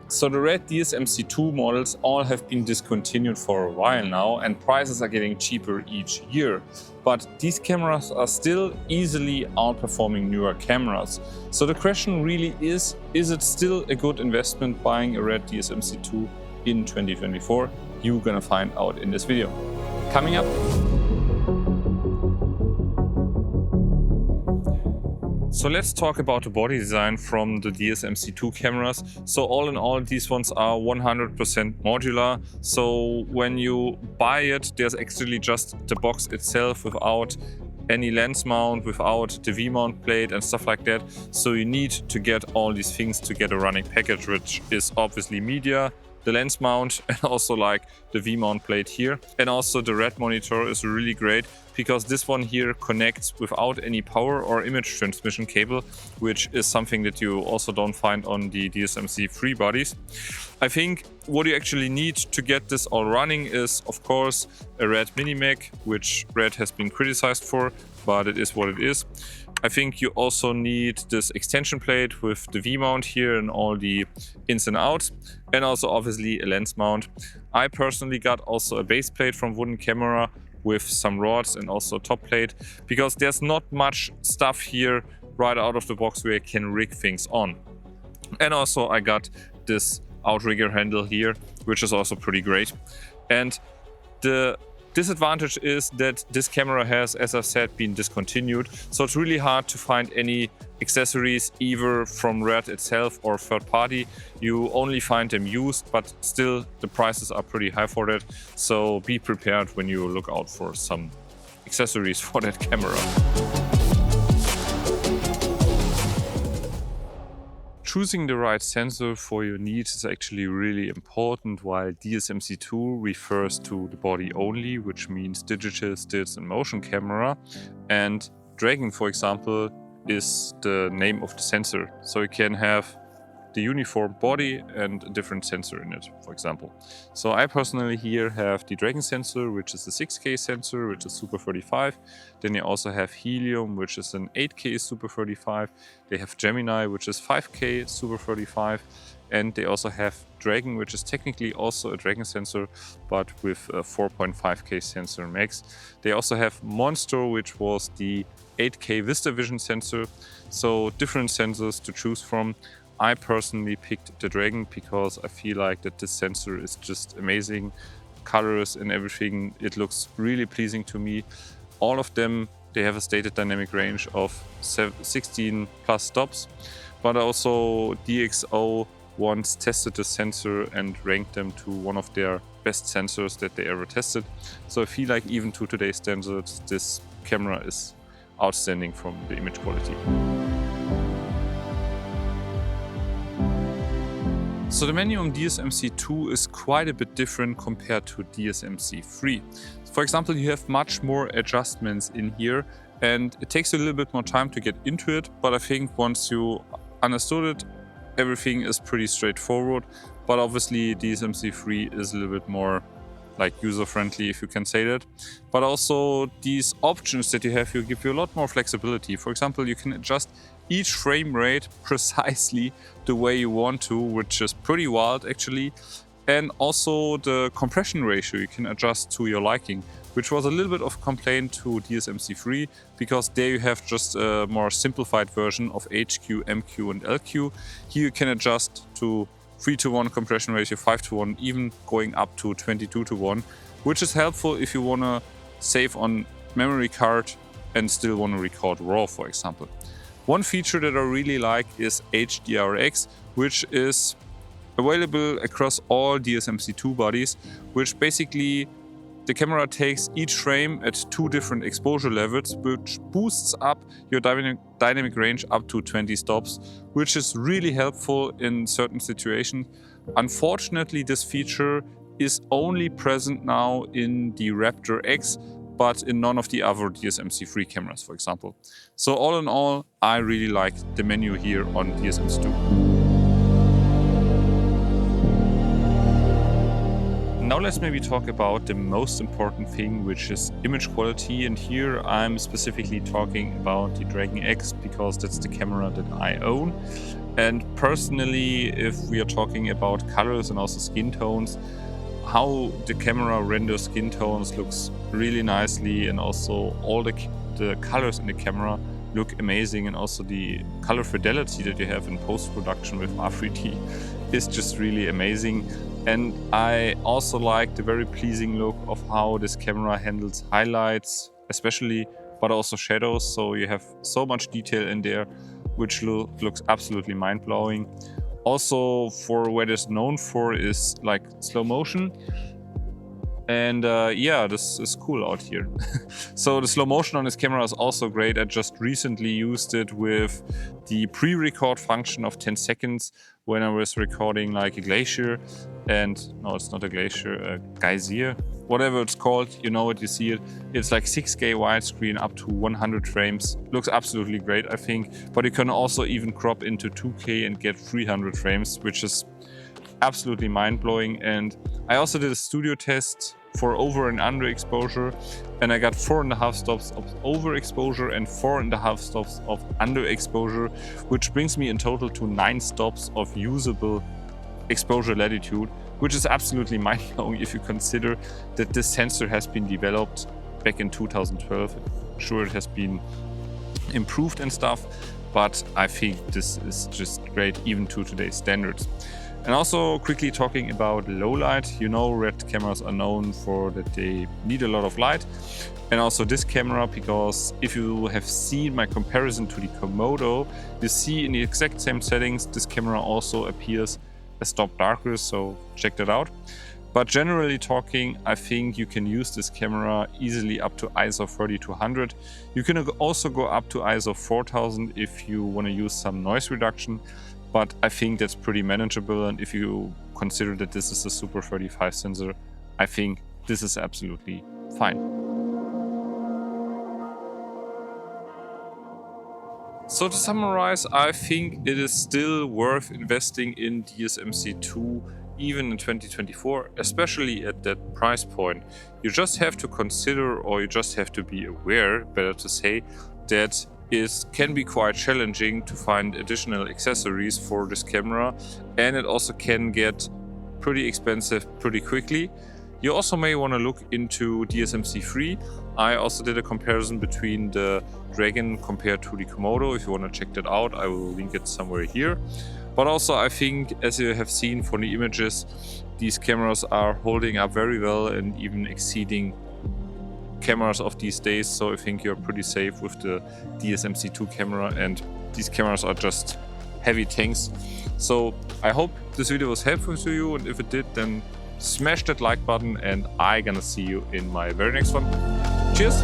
So the red DSMC2 models all have been discontinued for a while now, and prices are getting cheaper each year. But these cameras are still easily outperforming newer cameras. So the question really is it still a good investment buying a red DSMC2 in 2024? You're gonna find out in this video. Coming up. So let's talk about the body design from the DSMC2 cameras. So all in all, these ones are 100% modular. So when you buy it, there's actually just the box itself without any lens mount, without the V-mount plate and stuff like that. So you need to get all these things to get a running package, which is obviously media, the lens mount, and also like the V-mount plate here. And also the red monitor is really great because this one here connects without any power or image transmission cable, which is something that you also don't find on the DSMC3 bodies. I think what you actually need to get this all running is, of course, a red Minimac, which red has been criticized for, but it is what it is. I think you also need this extension plate with the V-mount here and all the ins and outs, and also obviously a lens mount. I personally got also a base plate from Wooden Camera with some rods and also top plate, because there's not much stuff here right out of the box where you can rig things on. And also I got this outrigger handle here, which is also pretty great. And the disadvantage is that this camera has, as I said, been discontinued. So it's really hard to find any accessories either from Red itself or third party. You only find them used, but still the prices are pretty high for that. So be prepared when you look out for some accessories for that camera. Choosing the right sensor for your needs is actually really important, while DSMC2 refers to the body only, which means digital, stills and motion camera. And Dragon, for example, is the name of the sensor. So you can have the uniform body and a different sensor in it, for example. So I personally here have the Dragon sensor, which is a 6K sensor, which is Super 35. Then you also have Helium, which is an 8K Super 35. They have Gemini, which is 5K Super 35. And they also have Dragon, which is technically also a Dragon sensor, but with a 4.5K sensor max. They also have Monster, which was the 8K VistaVision sensor. So different sensors to choose from. I personally picked the Dragon because I feel like that this sensor is just amazing. Colors and everything, it looks really pleasing to me. All of them, they have a stated dynamic range of 16 plus stops, but also DxO once tested the sensor and ranked them to one of their best sensors that they ever tested. So I feel like even to today's standards, this camera is outstanding from the image quality. So the menu on DSMC2 is quite a bit different compared to DSMC3. For example, you have much more adjustments in here, and it takes a little bit more time to get into it, but I think once you understood it, everything is pretty straightforward. But obviously DSMC3 is a little bit more like user-friendly, if you can say that. But also these options that you have here give you a lot more flexibility. For example, you can adjust each frame rate precisely the way you want to, which is pretty wild actually. And also the compression ratio you can adjust to your liking, which was a little bit of a complaint to DSMC3, because there you have just a more simplified version of HQ, MQ and LQ. Here you can adjust to 3:1 compression ratio, 5:1, even going up to 22:1, which is helpful if you want to save on memory card and still want to record RAW, for example. One feature that I really like is HDRX, which is available across all DSMC2 bodies, which basically the camera takes each frame at 2 different exposure levels, which boosts up your dynamic range up to 20 stops, which is really helpful in certain situations. Unfortunately, this feature is only present now in the Raptor X, but in none of the other DSMC3 cameras, for example. So all in all, I really like the menu here on DSMC2. Now let's maybe talk about the most important thing, which is image quality. And here I'm specifically talking about the Dragon X because that's the camera that I own. And personally, if we are talking about colors and also skin tones, how the camera renders skin tones looks really nicely, and also all the colors in the camera look amazing, and also the color fidelity that you have in post-production with R3D is just really amazing. And I also like the very pleasing look of how this camera handles highlights especially, but also shadows, so you have so much detail in there, which looks absolutely mind-blowing. Also, for what it's known for is like slow motion. And yeah, this is cool out here. So the slow motion on this camera is also great. I just recently used it with the pre-record function of 10 seconds when I was recording like a glacier. And no, it's not a glacier, a geyser, whatever it's called, you know it, you see it. It's like 6K widescreen up to 100 frames. Looks absolutely great, I think. But you can also even crop into 2K and get 300 frames, which is absolutely mind-blowing. And I also did a studio test for over and under exposure, and I got 4.5 stops of overexposure and 4.5 stops of underexposure, which brings me in total to 9 stops of usable exposure latitude, which is absolutely mind-blowing if you consider that this sensor has been developed back in 2012. I'm sure it has been improved and stuff, but I think this is just great even to today's standards. And also quickly talking about low light, you know red cameras are known for that they need a lot of light. And also this camera, because if you have seen my comparison to the Komodo, you see in the exact same settings, this camera also appears a stop darker, so check that out. But generally talking, I think you can use this camera easily up to ISO 3200. You can also go up to ISO 4000 if you want to use some noise reduction. But I think that's pretty manageable, and if you consider that this is a Super 35 sensor, I think this is absolutely fine. So to summarize, I think it is still worth investing in DSMC2 even in 2024, especially at that price point. You just have to consider, or you just have to be aware, better to say, that it can be quite challenging to find additional accessories for this camera, and it also can get pretty expensive pretty quickly. You also may want to look into DSMC3. I also did a comparison between the Dragon compared to the Komodo. If you want to check that out, I will link it somewhere here. But also I think, as you have seen from the images, these cameras are holding up very well and even exceeding cameras of these days. So I think you're pretty safe with the DSMC2 camera, and these cameras are just heavy tanks. So I hope this video was helpful to you, and if it did, then smash that like button, and I'm gonna see you in my very next one. Cheers!